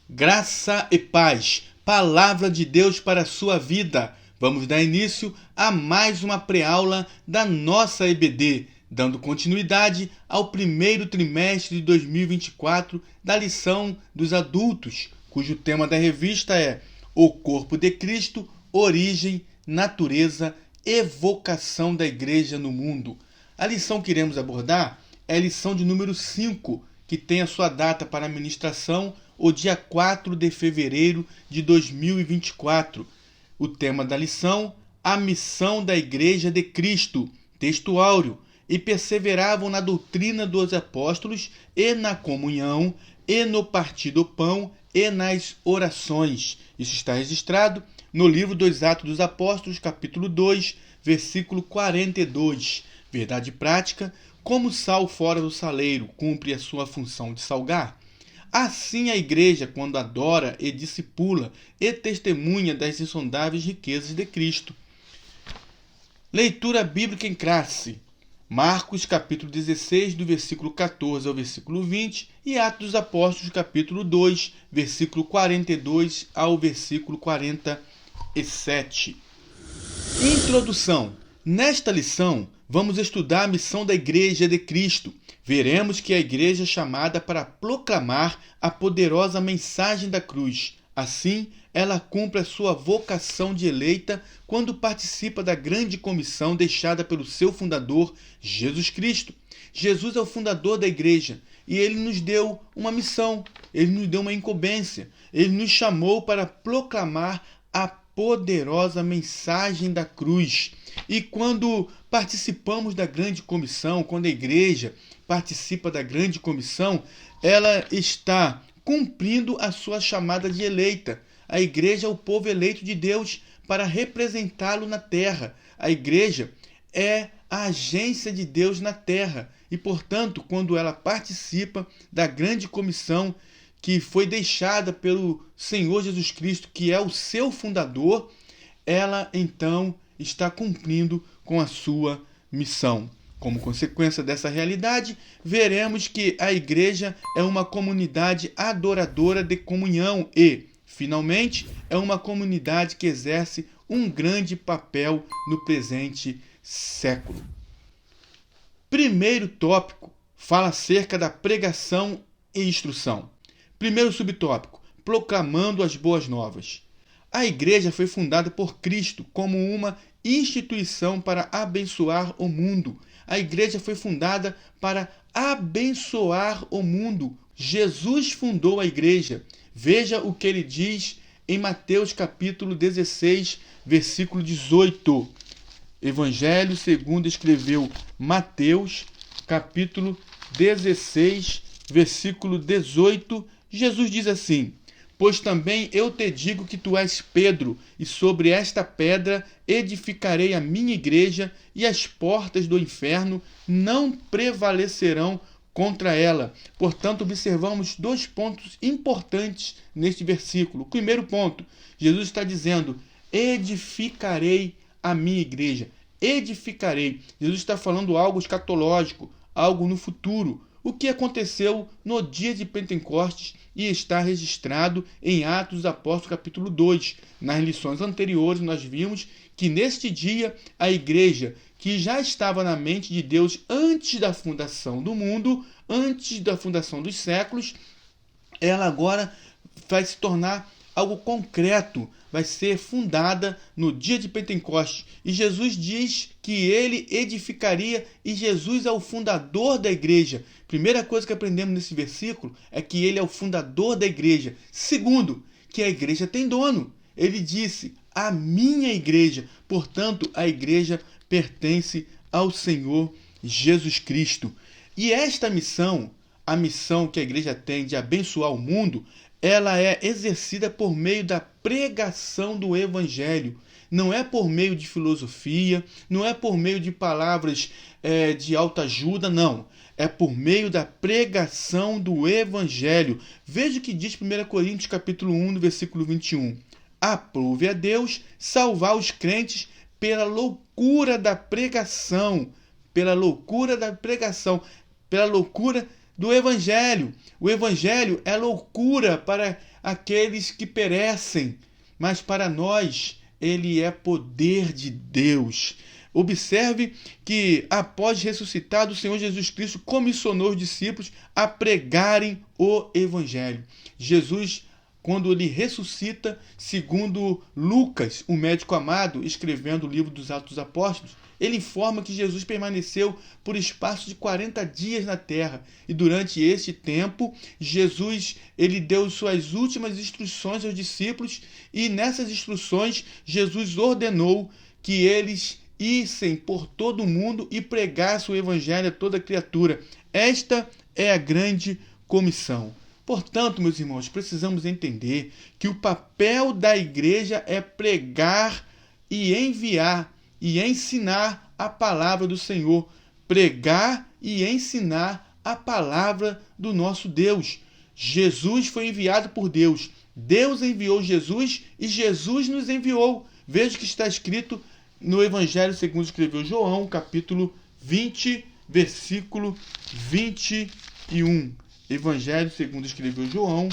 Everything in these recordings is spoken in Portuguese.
Graça e paz, palavra de Deus para a sua vida. Vamos dar início a mais uma pré-aula da nossa EBD, dando continuidade ao primeiro trimestre de 2024 da lição dos adultos, cujo tema da revista é O Corpo de Cristo, Origem, Natureza e Vocação da Igreja no Mundo. A lição que iremos abordar é a lição de número 5, que tem a sua data para ministração o dia 4 de fevereiro de 2024. O tema da lição, a missão da Igreja de Cristo, texto áureo, e perseveravam na doutrina dos apóstolos e na comunhão e no partir do pão e nas orações. Isso está registrado no livro dos Atos dos Apóstolos, capítulo 2, versículo 42. Verdade prática, como sal fora do saleiro cumpre a sua função de salgar, assim a igreja, quando adora e discipula e testemunha das insondáveis riquezas de Cristo. Leitura bíblica em classe. Marcos, capítulo 16, do versículo 14 ao versículo 20, e Atos dos Apóstolos, capítulo 2, versículo 42 ao versículo 47. Introdução. Nesta lição, vamos estudar a missão da Igreja de Cristo. Veremos que a igreja é chamada para proclamar a poderosa mensagem da cruz. Assim, ela cumpre a sua vocação de eleita quando participa da grande comissão deixada pelo seu fundador, Jesus Cristo. Jesus é o fundador da igreja e ele nos deu uma missão, ele nos deu uma incumbência, ele nos chamou para proclamar a poderosa mensagem da cruz. E quando participamos da grande comissão, quando a igreja participa da grande comissão, ela está cumprindo a sua chamada de eleita. A igreja é o povo eleito de Deus para representá-lo na terra. A igreja é a agência de Deus na terra. E, portanto, quando ela participa da grande comissão que foi deixada pelo Senhor Jesus Cristo, que é o seu fundador, ela então está cumprindo com a sua missão. Como consequência dessa realidade, veremos que a igreja é uma comunidade adoradora de comunhão e, finalmente, é uma comunidade que exerce um grande papel no presente século. Primeiro tópico fala acerca da pregação e instrução. Primeiro subtópico, proclamando as boas novas. A igreja foi fundada por Cristo como uma instituição para abençoar o mundo. A igreja foi fundada para abençoar o mundo. Jesus fundou a igreja. Veja o que ele diz em Mateus capítulo 16, versículo 18. Evangelho segundo escreveu Mateus, capítulo 16, versículo 18. Jesus diz assim: pois também eu te digo que tu és Pedro, e sobre esta pedra edificarei a minha igreja, e as portas do inferno não prevalecerão contra ela. Portanto, observamos dois pontos importantes neste versículo. Primeiro ponto, Jesus está dizendo: edificarei a minha igreja. Edificarei. Jesus está falando algo escatológico, algo no futuro. O que aconteceu no dia de Pentecostes e está registrado em Atos dos Apóstolos capítulo 2. Nas lições anteriores nós vimos que neste dia a igreja, que já estava na mente de Deus antes da fundação do mundo, antes da fundação dos séculos, ela agora vai se tornar algo concreto, vai ser fundada no dia de Pentecostes. E Jesus diz que ele edificaria, e Jesus é o fundador da igreja. Primeira coisa que aprendemos nesse versículo é que ele é o fundador da igreja. Segundo, que a igreja tem dono. Ele disse: a minha igreja. Portanto, a igreja pertence ao Senhor Jesus Cristo. E esta missão, a missão que a igreja tem de abençoar o mundo, ela é exercida por meio da pregação do Evangelho. Não é por meio de filosofia, não é por meio de palavras de autoajuda, não. É por meio da pregação do Evangelho. Veja o que diz 1 Coríntios capítulo 1, versículo 21. Aprove a Deus salvar os crentes pela loucura da pregação. Pela loucura da pregação. Pela loucura do Evangelho. O Evangelho é loucura para aqueles que perecem, mas para nós ele é poder de Deus. Observe que, após ressuscitado, o Senhor Jesus Cristo comissionou os discípulos a pregarem o Evangelho. Jesus, quando ele ressuscita, segundo Lucas, o médico amado, escrevendo o livro dos Atos dos Apóstolos, ele informa que Jesus permaneceu por espaço de 40 dias na terra. E durante este tempo, Jesus ele deu suas últimas instruções aos discípulos, e nessas instruções, Jesus ordenou que eles issem por todo o mundo e pregassem o Evangelho a toda criatura. Esta é a grande comissão. Portanto, meus irmãos, precisamos entender que o papel da igreja é pregar e enviar e ensinar a palavra do Senhor. Pregar e ensinar a palavra do nosso Deus. Jesus foi enviado por Deus. Deus enviou Jesus e Jesus nos enviou. Veja que está escrito no Evangelho segundo escreveu João, capítulo 20, versículo 21. Evangelho segundo escreveu João,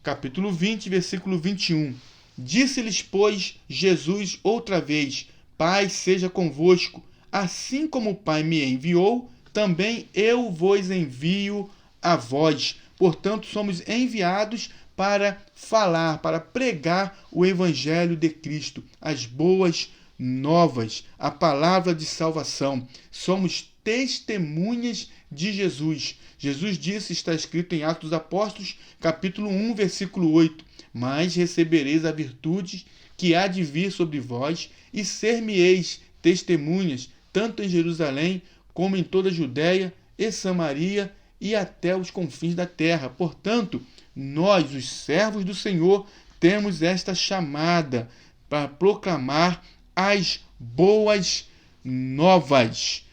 capítulo 20, versículo 21. Disse-lhes, pois, Jesus outra vez: Pai seja convosco, assim como o Pai me enviou, também eu vos envio a vós. Portanto, somos enviados para falar, para pregar o Evangelho de Cristo, as boas novas, a palavra de salvação. Somos testemunhas de Jesus. Jesus disse, está escrito em Atos dos Apóstolos, capítulo 1, versículo 8: Mas recebereis a virtude que há de vir sobre vós, e ser-me-eis testemunhas, tanto em Jerusalém, como em toda a Judéia e Samaria, e até os confins da terra. Portanto, nós, os servos do Senhor, temos esta chamada para proclamar as boas novas.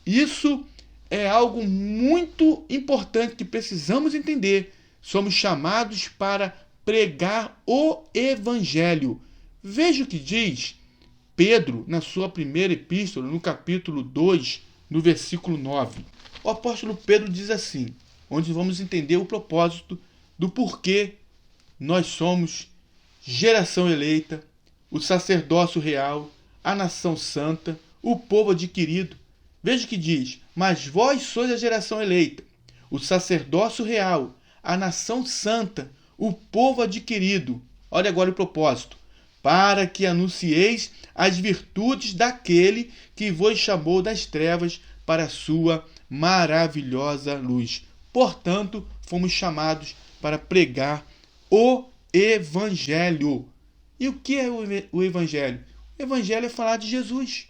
Isso é algo muito importante que precisamos entender. Somos chamados para pregar o Evangelho. Veja o que diz Pedro na sua primeira epístola, no capítulo 2, no versículo 9. O apóstolo Pedro diz assim, onde vamos entender o propósito do porquê nós somos geração eleita, o sacerdócio real, a nação santa, o povo adquirido. Veja o que diz: Mas vós sois a geração eleita, o sacerdócio real, a nação santa, o povo adquirido. Olha agora o propósito: para que anuncieis as virtudes daquele que vos chamou das trevas para a sua maravilhosa luz. Portanto, fomos chamados para pregar o Evangelho. E o que é o Evangelho? O Evangelho é falar de Jesus.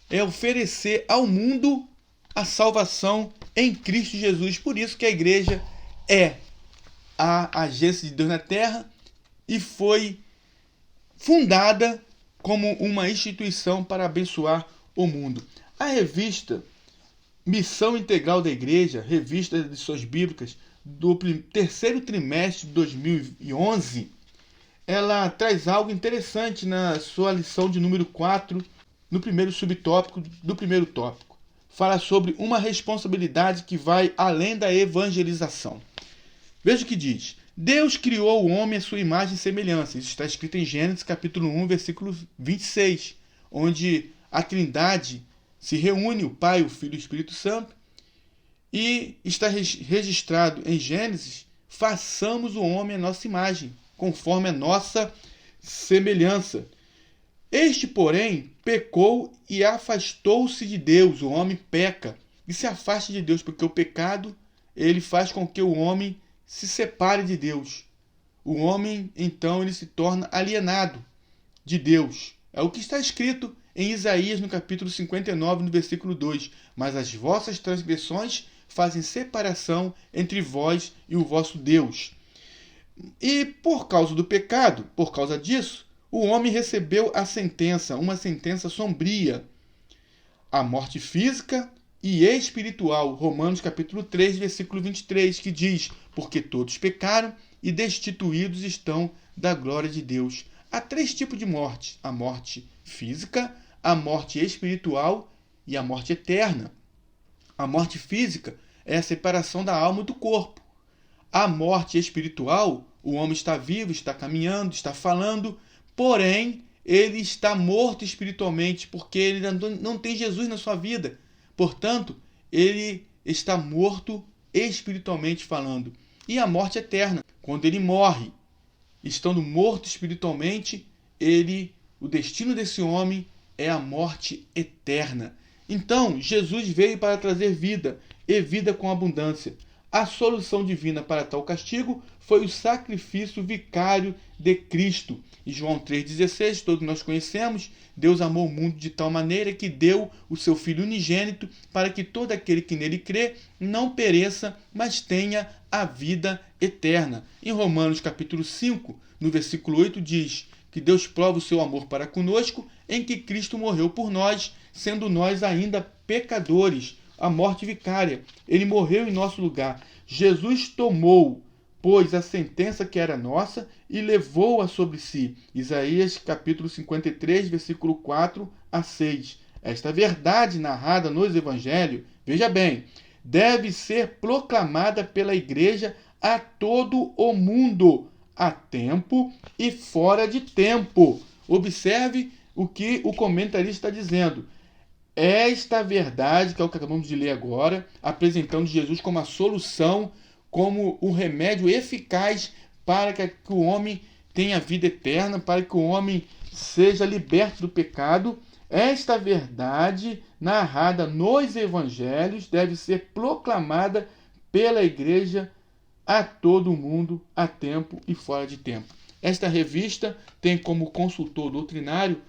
É oferecer ao mundo a salvação em Cristo Jesus. Por isso que a igreja é a agência de Deus na terra e foi fundada como uma instituição para abençoar o mundo. A revista Missão Integral da Igreja, revista de edições bíblicas, do terceiro trimestre de 2011, ela traz algo interessante na sua lição de número 4, no primeiro subtópico do primeiro tópico. Fala sobre uma responsabilidade que vai além da evangelização. Veja o que diz: Deus criou o homem à sua imagem e semelhança. Isso está escrito em Gênesis capítulo 1, versículo 26, onde a Trindade se reúne, o Pai, o Filho e o Espírito Santo, e está registrado em Gênesis: façamos o homem à nossa imagem, conforme a nossa semelhança. Este, porém, pecou e afastou-se de Deus. O homem peca e se afasta de Deus, porque o pecado ele faz com que o homem se separe de Deus. O homem, então, ele se torna alienado de Deus. É o que está escrito em Isaías, no capítulo 59, no versículo 2. Mas as vossas transgressões fazem separação entre vós e o vosso Deus. E por causa do pecado, por causa disso, o homem recebeu a sentença, uma sentença sombria, a morte física e espiritual. Romanos capítulo 3, versículo 23, que diz: porque todos pecaram e destituídos estão da glória de Deus. Há 3 tipos de morte: a morte física, a morte espiritual e a morte eterna. A morte física é a separação da alma do corpo. a morte espiritual, o homem está vivo, está caminhando, está falando, porém, ele está morto espiritualmente, porque ele não tem Jesus na sua vida. Portanto, ele está morto espiritualmente falando. E a morte eterna, quando ele morre, estando morto espiritualmente, o destino desse homem é a morte eterna. Então, Jesus veio para trazer vida, e vida com abundância. A solução divina para tal castigo foi o sacrifício vicário de Cristo. Em João 3,16, todos nós conhecemos, Deus amou o mundo de tal maneira que deu o seu Filho unigênito para que todo aquele que nele crê não pereça, mas tenha a vida eterna. Em Romanos capítulo 5, no versículo 8, diz que Deus prova o seu amor para conosco em que Cristo morreu por nós, sendo nós ainda pecadores. A morte vicária. Ele morreu em nosso lugar. Jesus tomou, pois, a sentença que era nossa e levou-a sobre si. Isaías capítulo 53, versículo 4 a 6. Esta verdade narrada nos evangelhos, veja bem, deve ser proclamada pela igreja a todo o mundo, a tempo e fora de tempo. Observe o que o comentarista está dizendo. Esta verdade, que é o que acabamos de ler agora, apresentando Jesus como a solução, como um remédio eficaz para que o homem tenha vida eterna, para que o homem seja liberto do pecado. Esta verdade, narrada nos evangelhos, deve ser proclamada pela igreja a todo o mundo, a tempo e fora de tempo. Esta revista tem como consultor doutrinário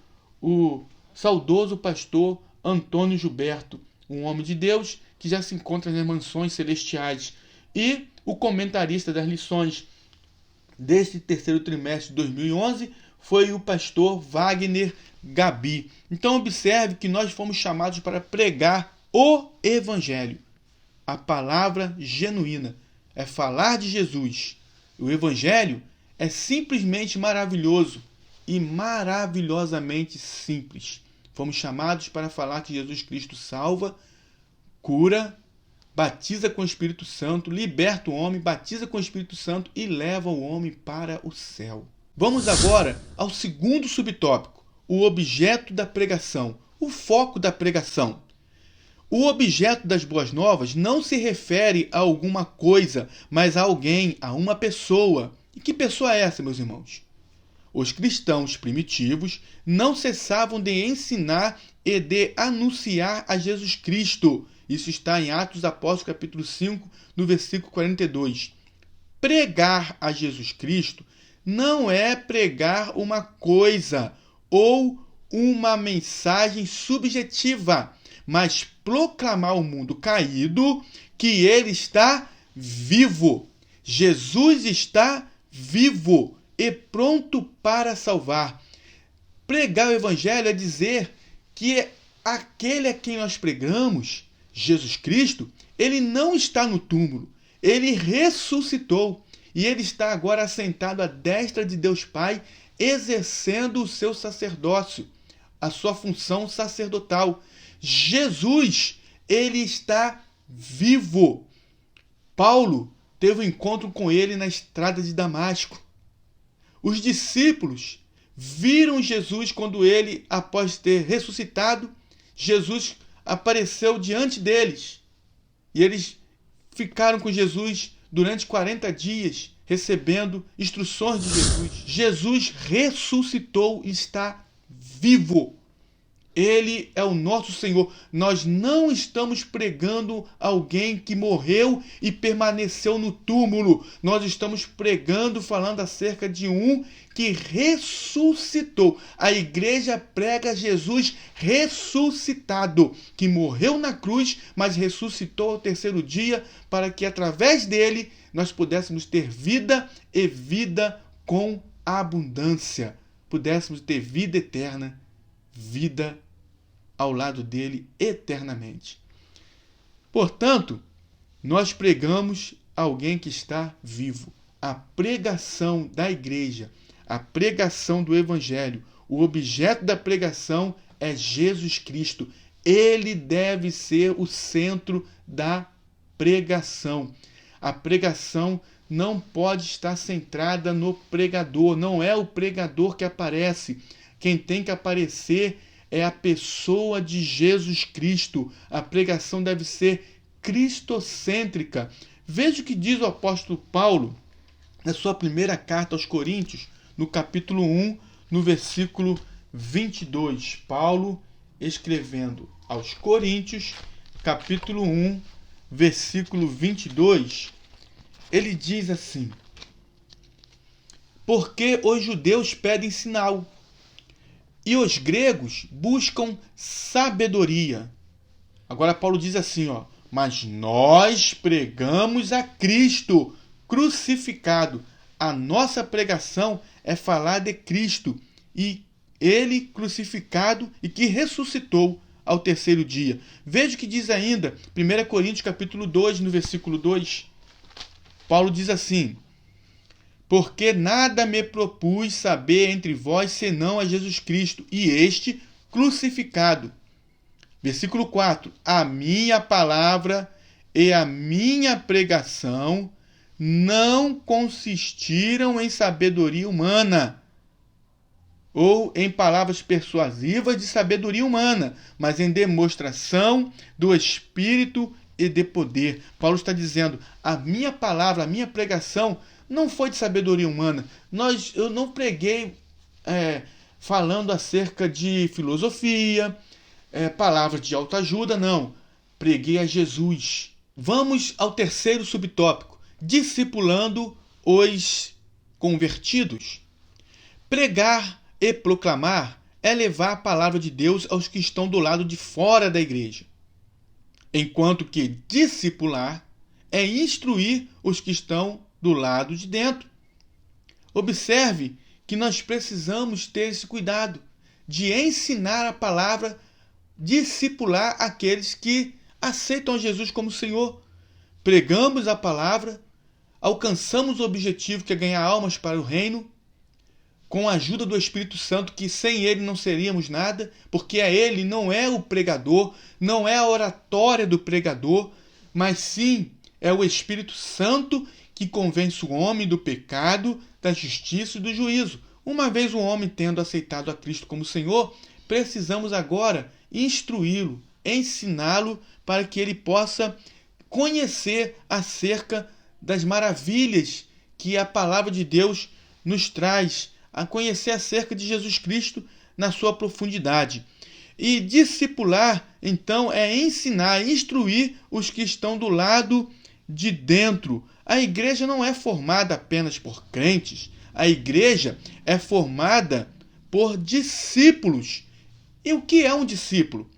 o saudoso pastor Antônio Gilberto, um homem de Deus que já se encontra nas mansões celestiais, e o comentarista das lições deste terceiro trimestre de 2011 foi o pastor Wagner Gabi. Então observe que nós fomos chamados para pregar o Evangelho, a palavra genuína, é falar de Jesus. O Evangelho é simplesmente maravilhoso e maravilhosamente simples. Fomos chamados para falar que Jesus Cristo salva, cura, batiza com o Espírito Santo, liberta o homem, batiza com o Espírito Santo e leva o homem para o céu. Vamos agora ao segundo subtópico, o objeto da pregação, o foco da pregação. O objeto das boas novas não se refere a alguma coisa, mas a alguém, a uma pessoa. E que pessoa é essa, meus irmãos? Os cristãos primitivos não cessavam de ensinar e de anunciar a Jesus Cristo. Isso está em Atos dos Apóstolos, capítulo 5, no versículo 42. Pregar a Jesus Cristo não é pregar uma coisa ou uma mensagem subjetiva, mas proclamar ao mundo caído que ele está vivo. Jesus está vivo e pronto para salvar. Pregar o Evangelho é dizer que aquele a quem nós pregamos, Jesus Cristo, ele não está no túmulo, ele ressuscitou e ele está agora assentado à destra de Deus Pai, exercendo o seu sacerdócio, a sua função sacerdotal. Jesus, ele está vivo. Paulo teve um encontro com ele na estrada de Damasco. Os discípulos viram Jesus quando ele, após ter ressuscitado, Jesus apareceu diante deles. E eles ficaram com Jesus durante 40 dias, recebendo instruções de Jesus. Jesus ressuscitou e está vivo. Ele é o nosso Senhor. Nós não estamos pregando alguém que morreu e permaneceu no túmulo. Nós estamos pregando, falando acerca de um que ressuscitou. A igreja prega Jesus ressuscitado, que morreu na cruz, mas ressuscitou ao terceiro dia, para que através dele nós pudéssemos ter vida e vida com abundância. Pudéssemos ter vida eterna, vida ao lado dele eternamente. Portanto, nós pregamos alguém que está vivo. A pregação da igreja, a pregação do Evangelho, o objeto da pregação é Jesus Cristo. Ele deve ser o centro da pregação. A pregação não pode estar centrada no pregador. Não é o pregador que aparece. Quem tem que aparecer é a pessoa de Jesus Cristo. A pregação deve ser cristocêntrica. Veja o que diz o apóstolo Paulo na sua primeira carta aos Coríntios, no capítulo 1, no versículo 22. Paulo escrevendo aos Coríntios, capítulo 1, versículo 22, ele diz assim: porque os judeus pedem sinal e os gregos buscam sabedoria. Agora Paulo diz assim, mas nós pregamos a Cristo crucificado. A nossa pregação é falar de Cristo e ele crucificado e que ressuscitou ao terceiro dia. Veja o que diz ainda, 1 Coríntios capítulo 2, no versículo 2. Paulo diz assim: porque nada me propus saber entre vós senão a Jesus Cristo e este crucificado. Versículo 4. A minha palavra e a minha pregação não consistiram em sabedoria humana ou em palavras persuasivas de sabedoria humana, mas em demonstração do Espírito e de poder. Paulo está dizendo, a minha palavra, a minha pregação não foi de sabedoria humana. Eu não preguei falando acerca de filosofia, palavras de autoajuda, não. Preguei a Jesus. Vamos ao terceiro subtópico, discipulando os convertidos. Pregar e proclamar é levar a palavra de Deus aos que estão do lado de fora da igreja, enquanto que discipular é instruir os que estão do lado de dentro. Observe que nós precisamos ter esse cuidado de ensinar a palavra, discipular aqueles que aceitam Jesus como Senhor. Pregamos a palavra, alcançamos o objetivo que é ganhar almas para o reino, com a ajuda do Espírito Santo, que sem ele não seríamos nada, porque ele não é o pregador, não é a oratória do pregador, mas sim é o Espírito Santo que convence o homem do pecado, da justiça e do juízo. Uma vez o homem tendo aceitado a Cristo como Senhor, precisamos agora instruí-lo, ensiná-lo para que ele possa conhecer acerca das maravilhas que a palavra de Deus nos traz, a conhecer acerca de Jesus Cristo na sua profundidade. E discipular, então, é ensinar, instruir os que estão do lado de dentro. A igreja não é formada apenas por crentes, a igreja é formada por discípulos. E o que é um discípulo?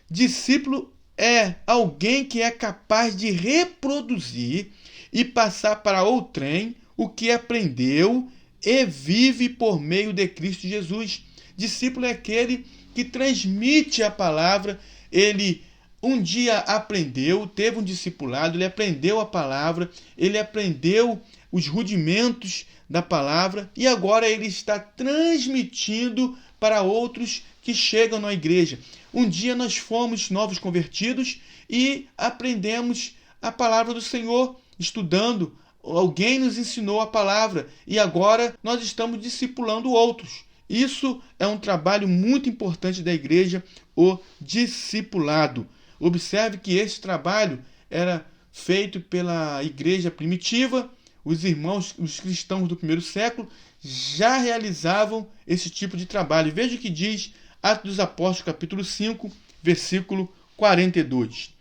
Discípulo é alguém que é capaz de reproduzir e passar para outrem o que aprendeu e vive por meio de Cristo Jesus. Discípulo é aquele que transmite a palavra. Ele um dia aprendeu, teve um discipulado, ele aprendeu a palavra, ele aprendeu os rudimentos da palavra e agora ele está transmitindo para outros que chegam na igreja. Um dia nós fomos novos convertidos e aprendemos a palavra do Senhor, estudando. Alguém nos ensinou a palavra e agora nós estamos discipulando outros. Isso é um trabalho muito importante da igreja, o discipulado. Observe que esse trabalho era feito pela igreja primitiva. Os irmãos, os cristãos do primeiro século, já realizavam esse tipo de trabalho. Veja o que diz Atos dos Apóstolos, capítulo 5, versículo 42.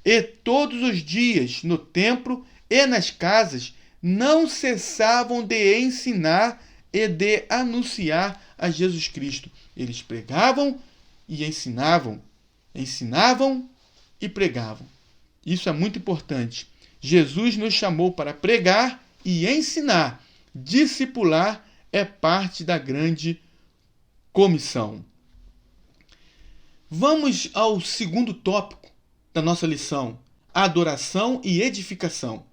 E todos os dias no templo e nas casas não cessavam de ensinar e de anunciar a Jesus Cristo. Eles pregavam e ensinavam, ensinavam e pregavam. Isso é muito importante. Jesus nos chamou para pregar e ensinar. Discipular é parte da grande comissão. Vamos ao segundo tópico da nossa lição: adoração e edificação.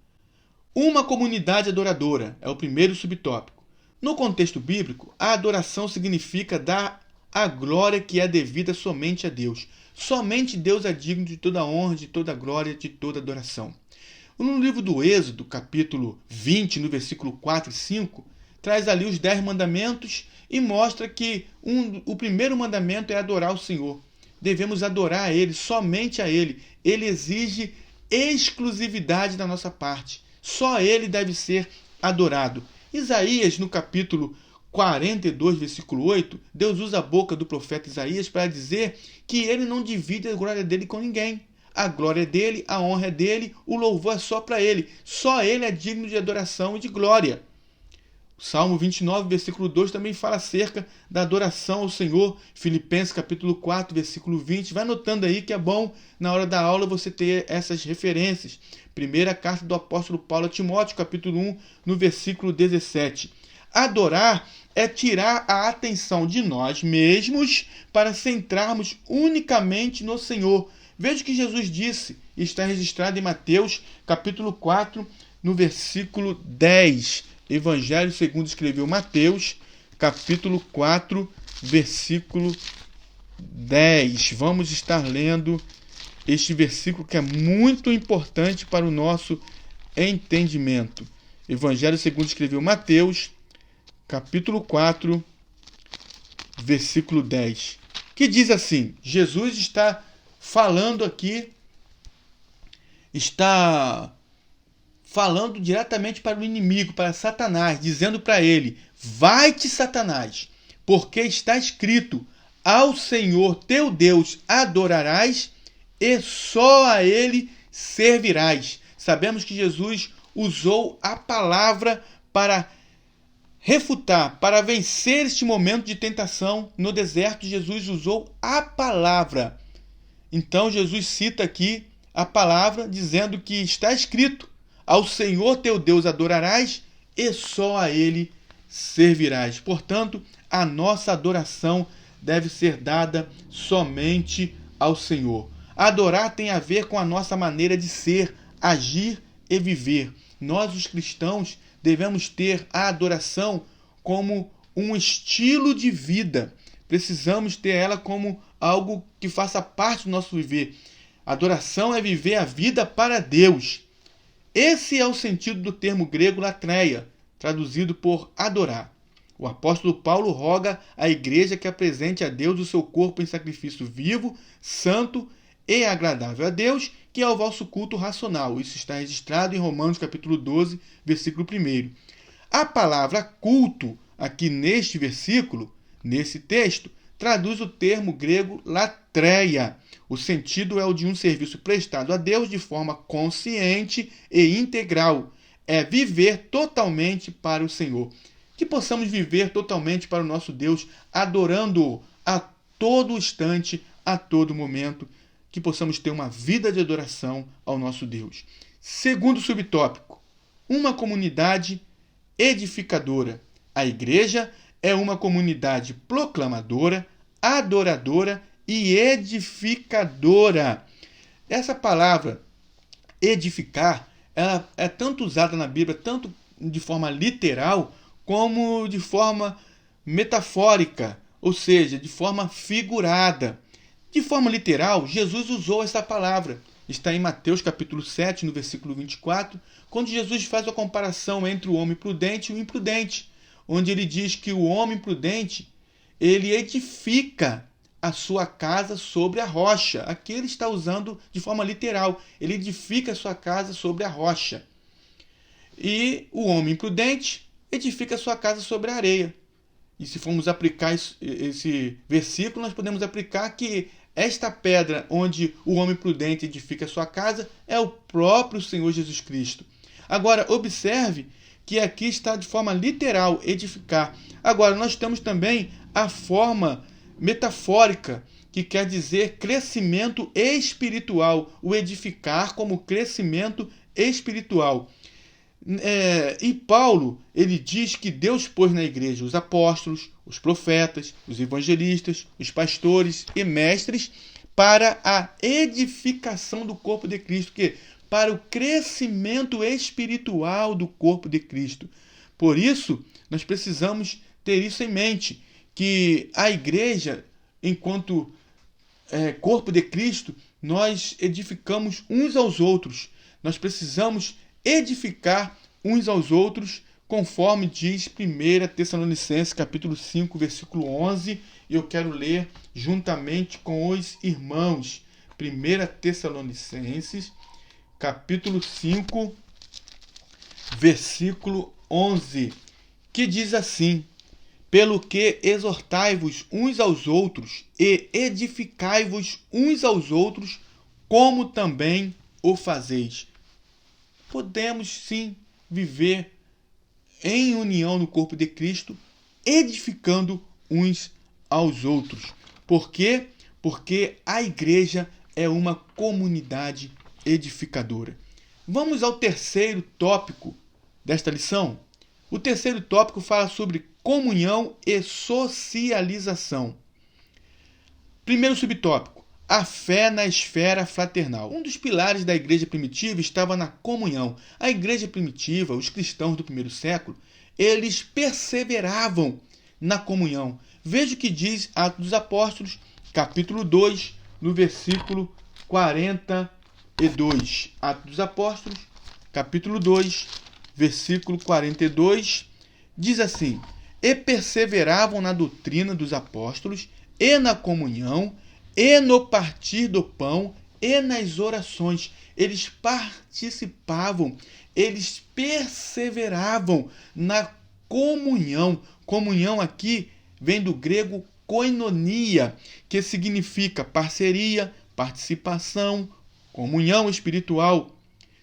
Uma comunidade adoradora é o primeiro subtópico. No contexto bíblico, a adoração significa dar a glória que é devida somente a Deus. Somente Deus é digno de toda honra, de toda glória, de toda adoração. No livro do Êxodo, capítulo 20, no versículo 4 e 5, traz ali os 10 mandamentos e mostra que o primeiro mandamento é adorar o Senhor. Devemos adorar a Ele, somente a Ele. Ele exige exclusividade da nossa parte. Só Ele deve ser adorado. Isaías, no capítulo 42, versículo 8, Deus usa a boca do profeta Isaías para dizer que ele não divide a glória dele com ninguém. A glória é dele, a honra é dele, o louvor é só para ele. Só ele é digno de adoração e de glória. O Salmo 29, versículo 2 também fala acerca da adoração ao Senhor. Filipenses capítulo 4, versículo 20. Vai anotando aí que é bom, na hora da aula, você ter essas referências. Primeira carta do apóstolo Paulo a Timóteo, capítulo 1, no versículo 17. Adorar é tirar a atenção de nós mesmos para centrarmos unicamente no Senhor. Veja o que Jesus disse, está registrado em Mateus, capítulo 4, no versículo 10. Evangelho segundo escreveu Mateus, capítulo 4, versículo 10. Vamos estar lendo este versículo que é muito importante para o nosso entendimento. Evangelho segundo escreveu Mateus, capítulo 4, versículo 10. Que diz assim, Jesus está falando aqui, está falando diretamente para o inimigo, para Satanás, dizendo para ele, vai-te Satanás, porque está escrito, ao Senhor teu Deus adorarás e só a ele servirás. Sabemos que Jesus usou a palavra para refutar, para vencer este momento de tentação no deserto. Jesus usou a palavra. Então Jesus cita aqui a palavra dizendo que está escrito, ao Senhor teu Deus adorarás e só a ele servirás. Portanto, a nossa adoração deve ser dada somente ao Senhor. Adorar tem a ver com a nossa maneira de ser, agir e viver. Nós, os cristãos, devemos ter a adoração como um estilo de vida. Precisamos ter ela como algo que faça parte do nosso viver. Adoração é viver a vida para Deus. Esse é o sentido do termo grego latreia, traduzido por adorar. O apóstolo Paulo roga à igreja que apresente a Deus o seu corpo em sacrifício vivo, santo e agradável a Deus, que é o vosso culto racional. Isso está registrado em Romanos capítulo 12, versículo 1. A palavra culto, aqui neste versículo, nesse texto, traduz o termo grego latreia. O sentido é o de um serviço prestado a Deus de forma consciente e integral. É viver totalmente para o Senhor. Que possamos viver totalmente para o nosso Deus, adorando-o a todo instante, a todo momento. Que possamos ter uma vida de adoração ao nosso Deus. Segundo subtópico, uma comunidade edificadora. A igreja é uma comunidade proclamadora, adoradora e edificadora. Essa palavra edificar, ela é tanto usada na Bíblia, tanto de forma literal, como de forma metafórica, ou seja, de forma figurada. De forma literal, Jesus usou essa palavra. Está em Mateus capítulo 7, no versículo 24, quando Jesus faz a comparação entre o homem prudente e o imprudente, onde ele diz que o homem prudente, ele edifica a sua casa sobre a rocha. Aqui ele está usando de forma literal. Ele edifica a sua casa sobre a rocha. E o homem imprudente edifica a sua casa sobre a areia. E se formos aplicar esse versículo, nós podemos aplicar que esta pedra onde o homem prudente edifica a sua casa é o próprio Senhor Jesus Cristo. Agora, observe que aqui está de forma literal, edificar. Agora, nós temos também a forma metafórica, que quer dizer crescimento espiritual, o edificar como crescimento espiritual. E Paulo, ele diz que Deus pôs na igreja os apóstolos, os profetas, os evangelistas, os pastores e mestres para a edificação do corpo de Cristo, para o crescimento espiritual do corpo de Cristo. Por isso, nós precisamos ter isso em mente, que a igreja, enquanto corpo de Cristo, nós edificamos uns aos outros. Nós precisamos edificar uns aos outros, conforme diz 1 Tessalonicenses capítulo 5, versículo 11, e eu quero ler juntamente com os irmãos. 1 Tessalonicenses capítulo 5, versículo 11, que diz assim: pelo que exortai-vos uns aos outros e edificai-vos uns aos outros, como também o fazeis. Podemos sim viver em união no corpo de Cristo, edificando uns aos outros. Por quê? Porque a igreja é uma comunidade edificadora. Vamos ao terceiro tópico desta lição. O terceiro tópico fala sobre comunhão e socialização. Primeiro subtópico: a fé na esfera fraternal. Um dos pilares da igreja primitiva estava na comunhão. A igreja primitiva, os cristãos do primeiro século, eles perseveravam na comunhão. Veja o que diz Atos dos Apóstolos, capítulo 2, no versículo 42. Atos dos Apóstolos, capítulo 2, versículo 42, diz assim: e perseveravam na doutrina dos apóstolos, e na comunhão, e no partir do pão, e nas orações. Eles participavam, eles perseveravam na comunhão. Comunhão aqui vem do grego koinonia, que significa parceria, participação, comunhão espiritual.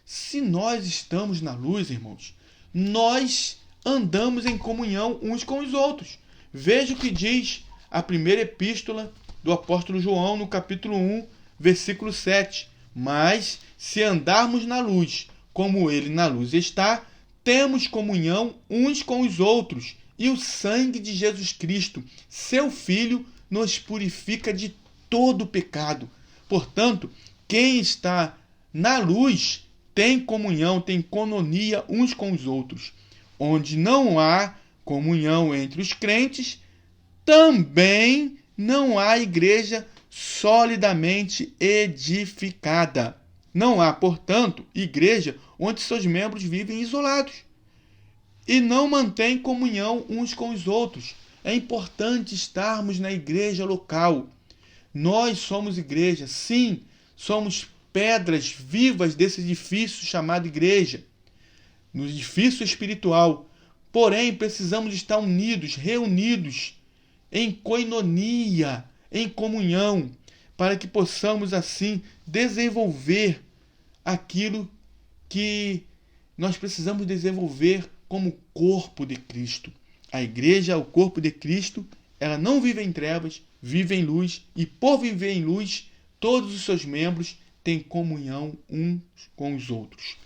Se nós estamos na luz, irmãos, nós andamos em comunhão uns com os outros. Veja o que diz a primeira epístola do apóstolo João, no capítulo 1, versículo 7. Mas, se andarmos na luz, como ele na luz está, temos comunhão uns com os outros, e o sangue de Jesus Cristo, seu Filho, nos purifica de todo pecado. Portanto, quem está na luz tem comunhão, tem koinonia uns com os outros. Onde não há comunhão entre os crentes, também não há igreja solidamente edificada. Não há, portanto, igreja onde seus membros vivem isolados e não mantêm comunhão uns com os outros. É importante estarmos na igreja local. Nós somos igreja, sim, somos pedras vivas desse edifício chamado igreja, no edifício espiritual. Porém, precisamos estar unidos, reunidos em koinonia, em comunhão, para que possamos assim desenvolver aquilo que nós precisamos desenvolver como corpo de Cristo. A igreja, o corpo de Cristo, ela não vive em trevas, vive em luz, e por viver em luz, todos os seus membros têm comunhão uns com os outros.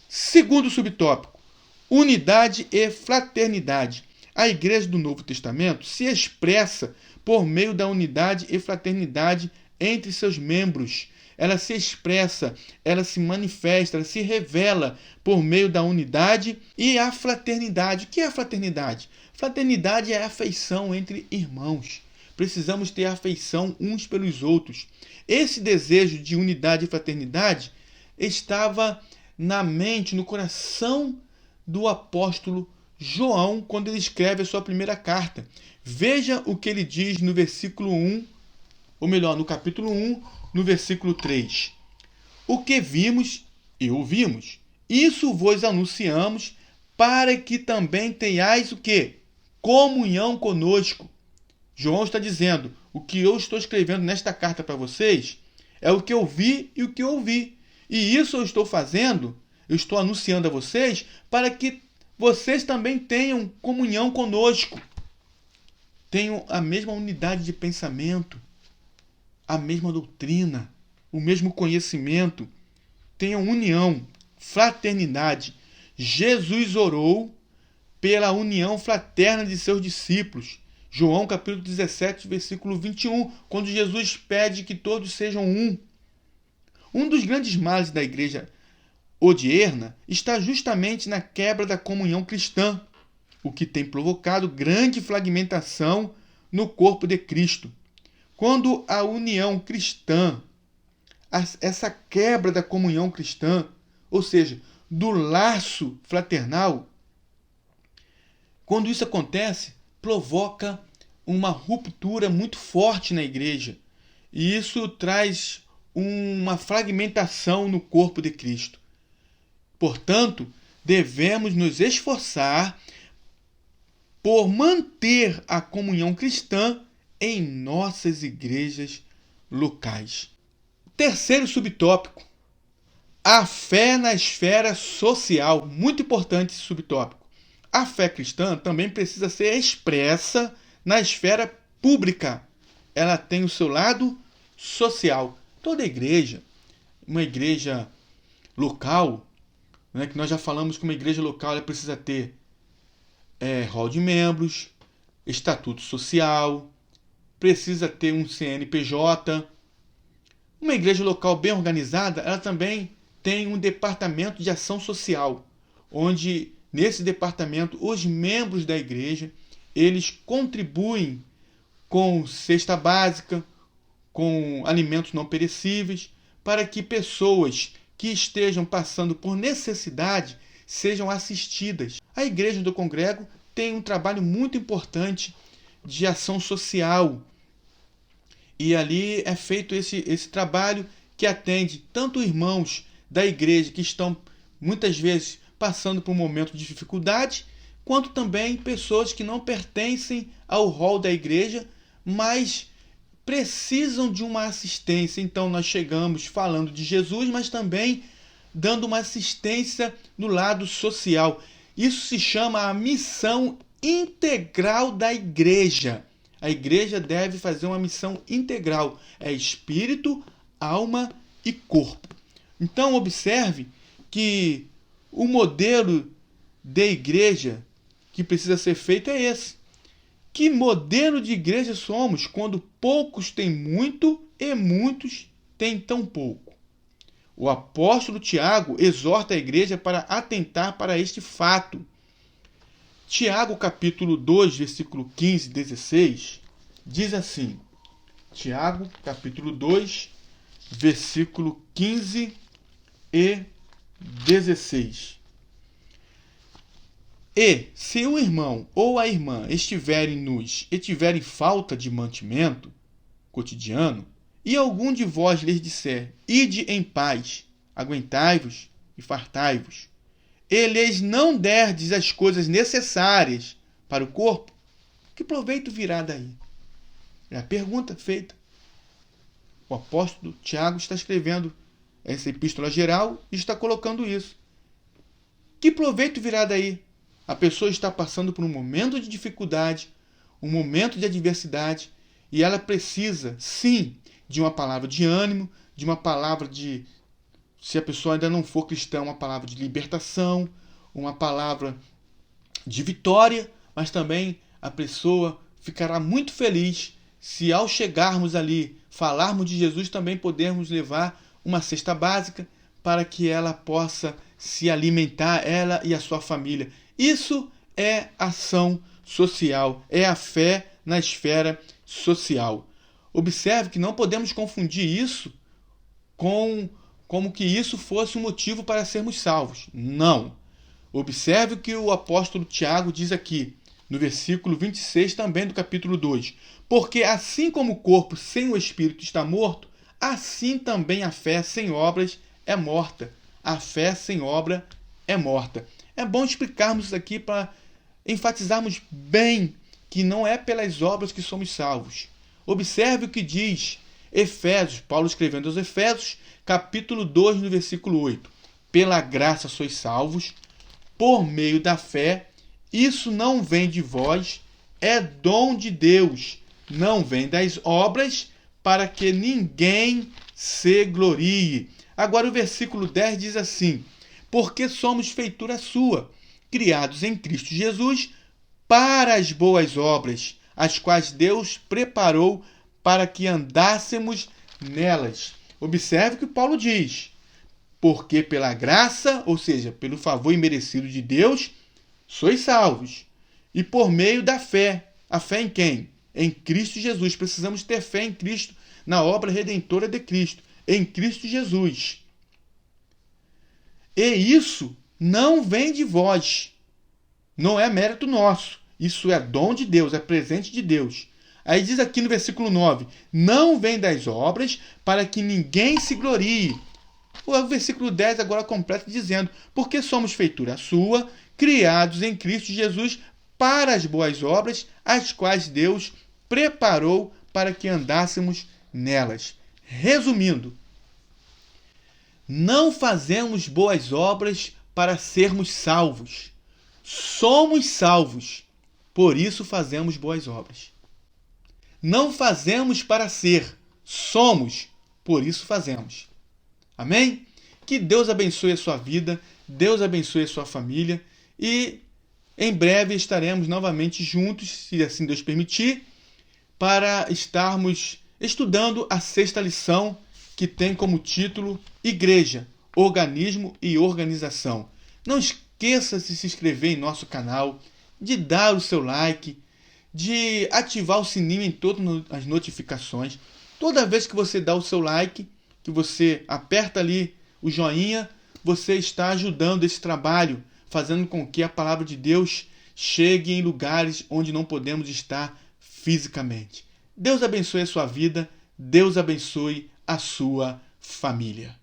Segundo subtópico: unidade e fraternidade. A igreja do Novo Testamento se expressa por meio da unidade e fraternidade entre seus membros. Ela se expressa, ela se manifesta, ela se revela por meio da unidade e a fraternidade. O que é a fraternidade? Fraternidade é a afeição entre irmãos. Precisamos ter afeição uns pelos outros. Esse desejo de unidade e fraternidade estava na mente, no coração do apóstolo João, quando ele escreve a sua primeira carta. Veja o que ele diz no versículo 1, ou melhor, no capítulo 1, no versículo 3. O que vimos e ouvimos, isso vos anunciamos, para que também tenhais o quê? Comunhão conosco. João está dizendo, o que eu estou escrevendo nesta carta para vocês é o que eu vi e o que eu ouvi. E isso eu estou fazendo, eu estou anunciando a vocês, para que vocês também tenham comunhão conosco. Tenham a mesma unidade de pensamento, a mesma doutrina, o mesmo conhecimento. Tenham união, fraternidade. Jesus orou pela união fraterna de seus discípulos. João capítulo 17, versículo 21, quando Jesus pede que todos sejam um. Um dos grandes males da igreja odierna está justamente na quebra da comunhão cristã, o que tem provocado grande fragmentação no corpo de Cristo. Quando a união cristã, essa quebra da comunhão cristã, ou seja, do laço fraternal, quando isso acontece, provoca uma ruptura muito forte na igreja. E isso traz uma fragmentação no corpo de Cristo. Portanto, devemos nos esforçar por manter a comunhão cristã em nossas igrejas locais. Terceiro subtópico, a fé na esfera social. Muito importante esse subtópico. A fé cristã também precisa ser expressa na esfera pública. Ela tem o seu lado social. Toda igreja, uma igreja local, né, que nós já falamos que uma igreja local ela precisa ter hall de membros, estatuto social, precisa ter um CNPJ. Uma igreja local bem organizada, ela também tem um departamento de ação social, onde nesse departamento os membros da igreja, eles contribuem com cesta básica, com alimentos não perecíveis, para que pessoas que estejam passando por necessidade sejam assistidas. A igreja do Congrego tem um trabalho muito importante de ação social. E ali é feito esse trabalho que atende tanto irmãos da igreja que estão muitas vezes passando por um momento de dificuldade, quanto também pessoas que não pertencem ao rol da igreja, mas precisam de uma assistência. Então nós chegamos falando de Jesus, mas também dando uma assistência no lado social. Isso se chama a missão integral da igreja. A igreja deve fazer uma missão integral. É espírito, alma e corpo. Então observe que o modelo de igreja que precisa ser feito é esse. Que modelo de igreja somos quando poucos têm muito e muitos têm tão pouco? O apóstolo Tiago exorta a igreja para atentar para este fato. Tiago, capítulo 2, versículo 15 e 16, diz assim. Tiago, capítulo 2, versículo 15 e 16. E, se o irmão ou a irmã estiverem nus e tiverem falta de mantimento cotidiano, e algum de vós lhes disser, ide em paz, aguentai-vos e fartai-vos, e lhes não derdes as coisas necessárias para o corpo, que proveito virá daí? É a pergunta feita. O apóstolo Tiago está escrevendo essa epístola geral e está colocando isso. Que proveito virá daí? A pessoa está passando por um momento de dificuldade, um momento de adversidade, e ela precisa, sim, de uma palavra de ânimo, de uma palavra de, se a pessoa ainda não for cristã, uma palavra de libertação, uma palavra de vitória, mas também a pessoa ficará muito feliz se ao chegarmos ali, falarmos de Jesus, também podermos levar uma cesta básica para que ela possa se alimentar, ela e a sua família. Isso é ação social, é a fé na esfera social. Observe que não podemos confundir isso como que isso fosse um motivo para sermos salvos. Não. Observe o que o apóstolo Tiago diz aqui, no versículo 26 também do capítulo 2. Porque assim como o corpo sem o espírito está morto, assim também a fé sem obras é morta. A fé sem obra é morta. É bom explicarmos isso aqui para enfatizarmos bem que não é pelas obras que somos salvos. Observe o que diz Efésios, Paulo escrevendo aos Efésios, capítulo 2, no versículo 8. Pela graça sois salvos, por meio da fé, isso não vem de vós, é dom de Deus, não vem das obras, para que ninguém se glorie. Agora o versículo 10 diz assim, porque somos feitura sua, criados em Cristo Jesus, para as boas obras, as quais Deus preparou para que andássemos nelas. Observe o que Paulo diz. Porque pela graça, ou seja, pelo favor imerecido de Deus, sois salvos. E por meio da fé. A fé em quem? Em Cristo Jesus. Precisamos ter fé em Cristo, na obra redentora de Cristo. Em Cristo Jesus. E isso não vem de vós. Não é mérito nosso. Isso é dom de Deus, é presente de Deus. Aí diz aqui no versículo 9: não vem das obras para que ninguém se glorie. O versículo 10 agora completa dizendo: porque somos feitura sua, criados em Cristo Jesus para as boas obras, as quais Deus preparou para que andássemos nelas. Resumindo, não fazemos boas obras para sermos salvos. Somos salvos, por isso fazemos boas obras. Não fazemos para ser, somos, por isso fazemos. Amém? Que Deus abençoe a sua vida, Deus abençoe a sua família e em breve estaremos novamente juntos, se assim Deus permitir, para estarmos estudando a 6ª lição, que tem como título Igreja, Organismo e Organização. Não esqueça de se inscrever em nosso canal, de dar o seu like, de ativar o sininho em todas as notificações. Toda vez que você dá o seu like, que você aperta ali o joinha, você está ajudando esse trabalho, fazendo com que a palavra de Deus chegue em lugares onde não podemos estar fisicamente. Deus abençoe a sua vida, Deus abençoe a sua família.